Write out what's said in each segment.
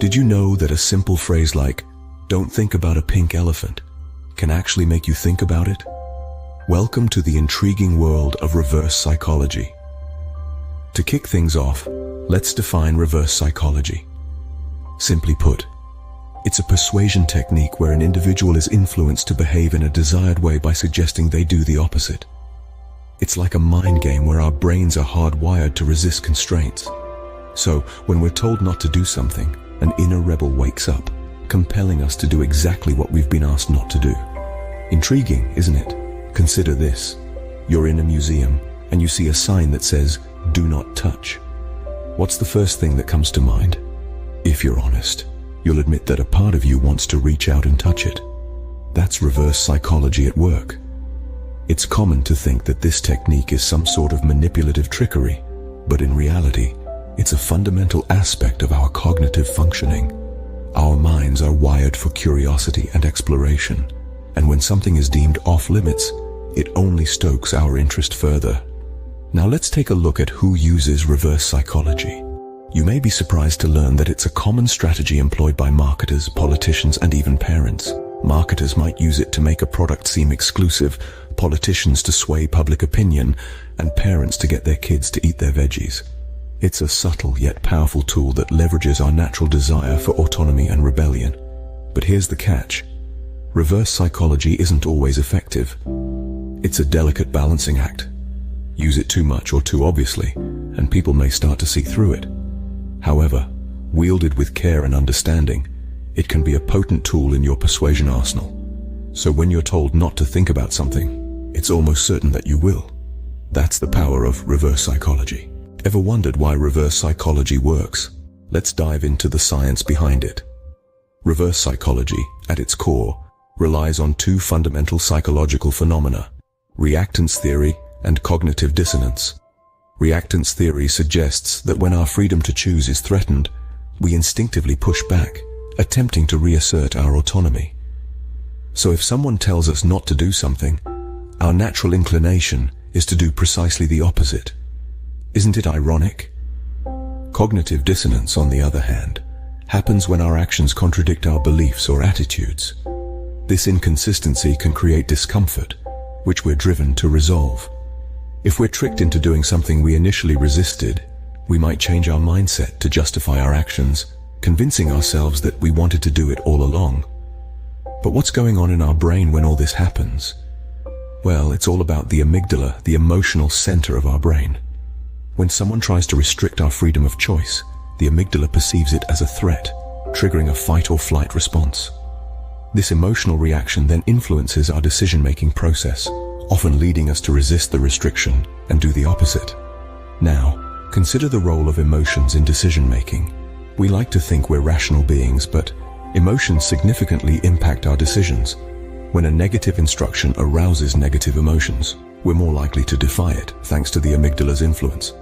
Did you know that a simple phrase like, "Don't think about a pink elephant," can actually make you think about it? Welcome to the intriguing world of reverse psychology. To kick things off, let's define reverse psychology. Simply put, it's a persuasion technique where an individual is influenced to behave in a desired way by suggesting they do the opposite. It's like a mind game where our brains are hardwired to resist constraints. So, when we're told not to do something, an inner rebel wakes up, compelling us to do exactly what we've been asked not to do. Intriguing, isn't it? Consider this. You're in a museum, and you see a sign that says, "Do not touch." What's the first thing that comes to mind? If you're honest, you'll admit that a part of you wants to reach out and touch it. That's reverse psychology at work. It's common to think that this technique is some sort of manipulative trickery, but in reality, it's a fundamental aspect of our cognitive functioning. Our minds are wired for curiosity and exploration, and when something is deemed off-limits, it only stokes our interest further. Now let's take a look at who uses reverse psychology. You may be surprised to learn that it's a common strategy employed by marketers, politicians, and even parents. Marketers might use it to make a product seem exclusive, politicians to sway public opinion, and parents to get their kids to eat their veggies. It's a subtle yet powerful tool that leverages our natural desire for autonomy and rebellion. But here's the catch. Reverse psychology isn't always effective. It's a delicate balancing act. Use it too much or too obviously, and people may start to see through it. However, wielded with care and understanding, it can be a potent tool in your persuasion arsenal. So when you're told not to think about something, it's almost certain that you will. That's the power of reverse psychology. Ever wondered why reverse psychology works? Let's dive into the science behind it. Reverse psychology, at its core, relies on two fundamental psychological phenomena: reactance theory and cognitive dissonance. Reactance theory suggests that when our freedom to choose is threatened, we instinctively push back, attempting to reassert our autonomy. So if someone tells us not to do something, our natural inclination is to do precisely the opposite. Isn't it ironic? Cognitive dissonance, on the other hand, happens when our actions contradict our beliefs or attitudes. This inconsistency can create discomfort, which we're driven to resolve. If we're tricked into doing something we initially resisted, we might change our mindset to justify our actions, convincing ourselves that we wanted to do it all along. But what's going on in our brain when all this happens? Well, it's all about the amygdala, the emotional center of our brain. When someone tries to restrict our freedom of choice, the amygdala perceives it as a threat, triggering a fight or flight response. This emotional reaction then influences our decision-making process, often leading us to resist the restriction and do the opposite. Now, consider the role of emotions in decision-making. We like to think we're rational beings, but emotions significantly impact our decisions. When a negative instruction arouses negative emotions, we're more likely to defy it, thanks to the amygdala's influence.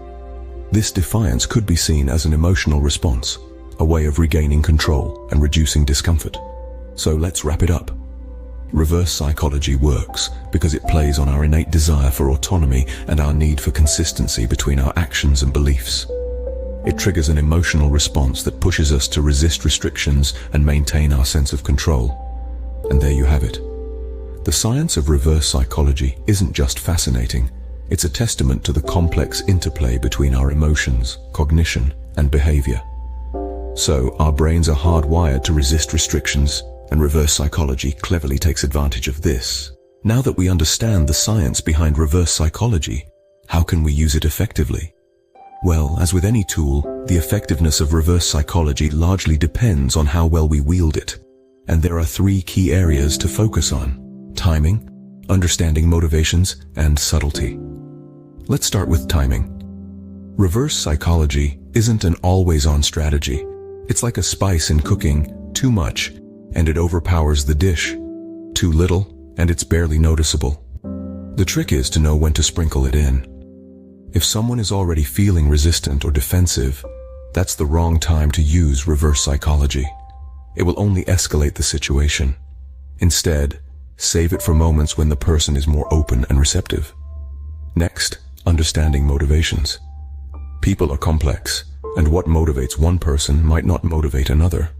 This defiance could be seen as an emotional response, a way of regaining control and reducing discomfort. So let's wrap it up. Reverse psychology works because it plays on our innate desire for autonomy and our need for consistency between our actions and beliefs. It triggers an emotional response that pushes us to resist restrictions and maintain our sense of control. And there you have it. The science of reverse psychology isn't just fascinating, it's a testament to the complex interplay between our emotions, cognition, and behavior. So, our brains are hardwired to resist restrictions, and reverse psychology cleverly takes advantage of this. Now that we understand the science behind reverse psychology, how can we use it effectively? Well, as with any tool, the effectiveness of reverse psychology largely depends on how well we wield it. And there are three key areas to focus on: timing, understanding motivations, and subtlety. Let's start with timing. Reverse psychology isn't an always-on strategy. It's like a spice in cooking: too much, and it overpowers the dish. Too little, and it's barely noticeable. The trick is to know when to sprinkle it in. If someone is already feeling resistant or defensive, that's the wrong time to use reverse psychology. It will only escalate the situation. Instead, save it for moments when the person is more open and receptive. Next, understanding motivations. People are complex, and what motivates one person might not motivate another.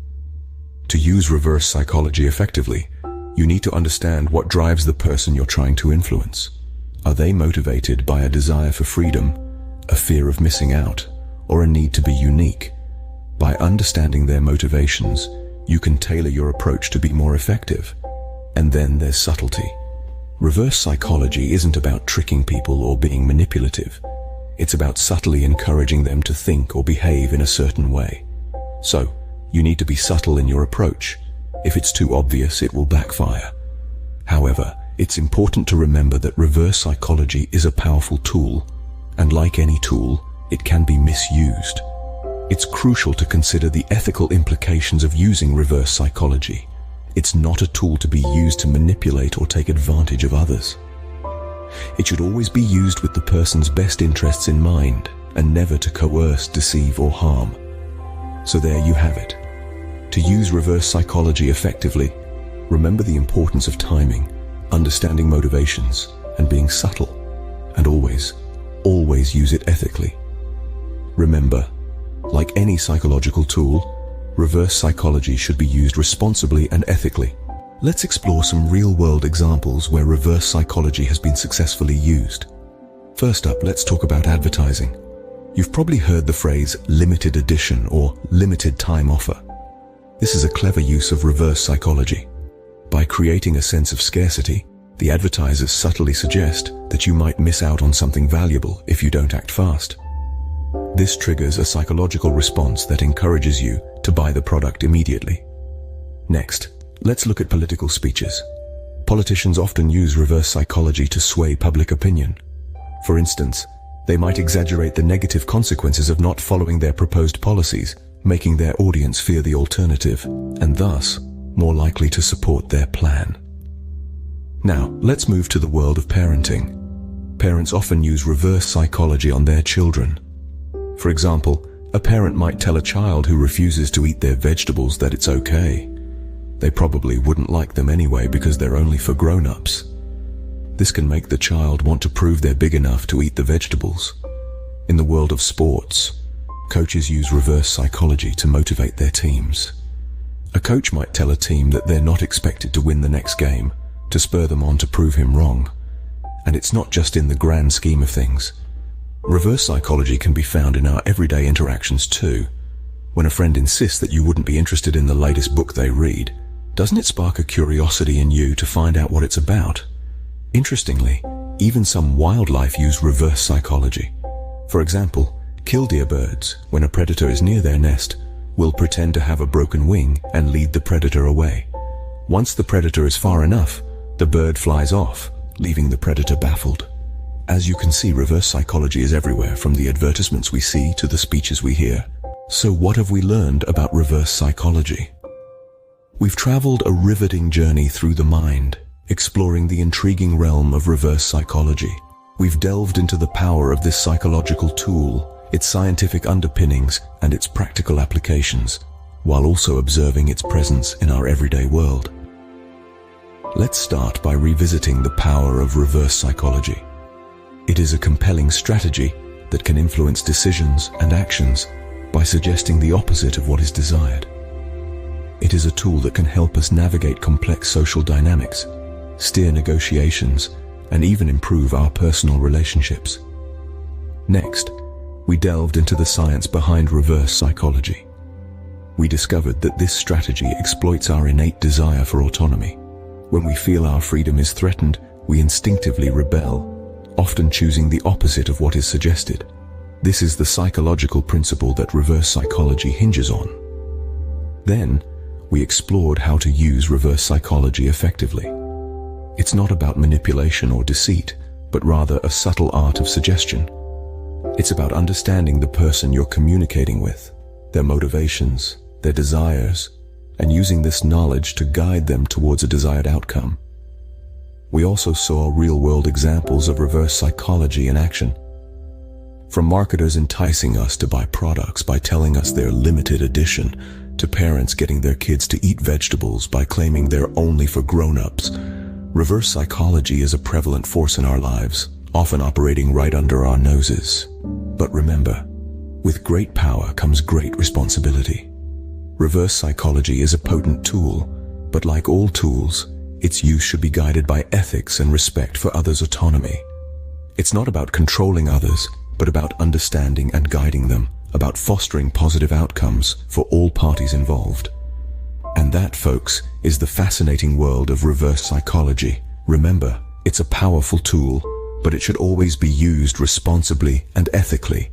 To use reverse psychology effectively, you need to understand what drives the person you're trying to influence. Are they motivated by a desire for freedom, a fear of missing out, or a need to be unique? By understanding their motivations, you can tailor your approach to be more effective. And then there's subtlety. Reverse psychology isn't about tricking people or being manipulative. It's about subtly encouraging them to think or behave in a certain way. So, you need to be subtle in your approach. If it's too obvious, it will backfire. However, it's important to remember that reverse psychology is a powerful tool, and like any tool, it can be misused. It's crucial to consider the ethical implications of using reverse psychology. It's not a tool to be used to manipulate or take advantage of others. It should always be used with the person's best interests in mind, and never to coerce, deceive, or harm. So there you have it. To use reverse psychology effectively, remember the importance of timing, understanding motivations, and being subtle. And always use it ethically. Remember, like any psychological tool, reverse psychology should be used responsibly and ethically. Let's explore some real-world examples where reverse psychology has been successfully used. First up, let's talk about advertising. You've probably heard the phrase limited edition or limited time offer. This is a clever use of reverse psychology. By creating a sense of scarcity, the advertisers subtly suggest that you might miss out on something valuable if you don't act fast. This triggers a psychological response that encourages you to buy the product immediately. Next, let's look at political speeches. Politicians often use reverse psychology to sway public opinion. For instance, they might exaggerate the negative consequences of not following their proposed policies, making their audience fear the alternative, and thus, more likely to support their plan. Now, let's move to the world of parenting. Parents often use reverse psychology on their children. For example, a parent might tell a child who refuses to eat their vegetables that it's okay. They probably wouldn't like them anyway because they're only for grown-ups. This can make the child want to prove they're big enough to eat the vegetables. In the world of sports, coaches use reverse psychology to motivate their teams. A coach might tell a team that they're not expected to win the next game, to spur them on to prove him wrong. And it's not just in the grand scheme of things. Reverse psychology can be found in our everyday interactions too. When a friend insists that you wouldn't be interested in the latest book they read, doesn't it spark a curiosity in you to find out what it's about? Interestingly, even some wildlife use reverse psychology. For example, killdeer birds, when a predator is near their nest, will pretend to have a broken wing and lead the predator away. Once the predator is far enough, the bird flies off, leaving the predator baffled. As you can see, reverse psychology is everywhere, from the advertisements we see to the speeches we hear. So what have we learned about reverse psychology? We've traveled a riveting journey through the mind, exploring the intriguing realm of reverse psychology. We've delved into the power of this psychological tool, its scientific underpinnings, and its practical applications, while also observing its presence in our everyday world. Let's start by revisiting the power of reverse psychology. It is a compelling strategy that can influence decisions and actions by suggesting the opposite of what is desired. It is a tool that can help us navigate complex social dynamics, steer negotiations, and even improve our personal relationships. Next, we delved into the science behind reverse psychology. We discovered that this strategy exploits our innate desire for autonomy. When we feel our freedom is threatened, we instinctively rebel, often choosing the opposite of what is suggested. This is the psychological principle that reverse psychology hinges on. Then, we explored how to use reverse psychology effectively. It's not about manipulation or deceit, but rather a subtle art of suggestion. It's about understanding the person you're communicating with, their motivations, their desires, and using this knowledge to guide them towards a desired outcome. We also saw real-world examples of reverse psychology in action. From marketers enticing us to buy products by telling us they're limited edition, to parents getting their kids to eat vegetables by claiming they're only for grown-ups, reverse psychology is a prevalent force in our lives, often operating right under our noses. But remember, With great power comes great responsibility. Reverse psychology is a potent tool, but like all tools, its use should be guided by ethics and respect for others' autonomy. It's not about controlling others, but about understanding and guiding them, about fostering positive outcomes for all parties involved. And that, folks, is the fascinating world of reverse psychology. Remember, it's a powerful tool, but it should always be used responsibly and ethically.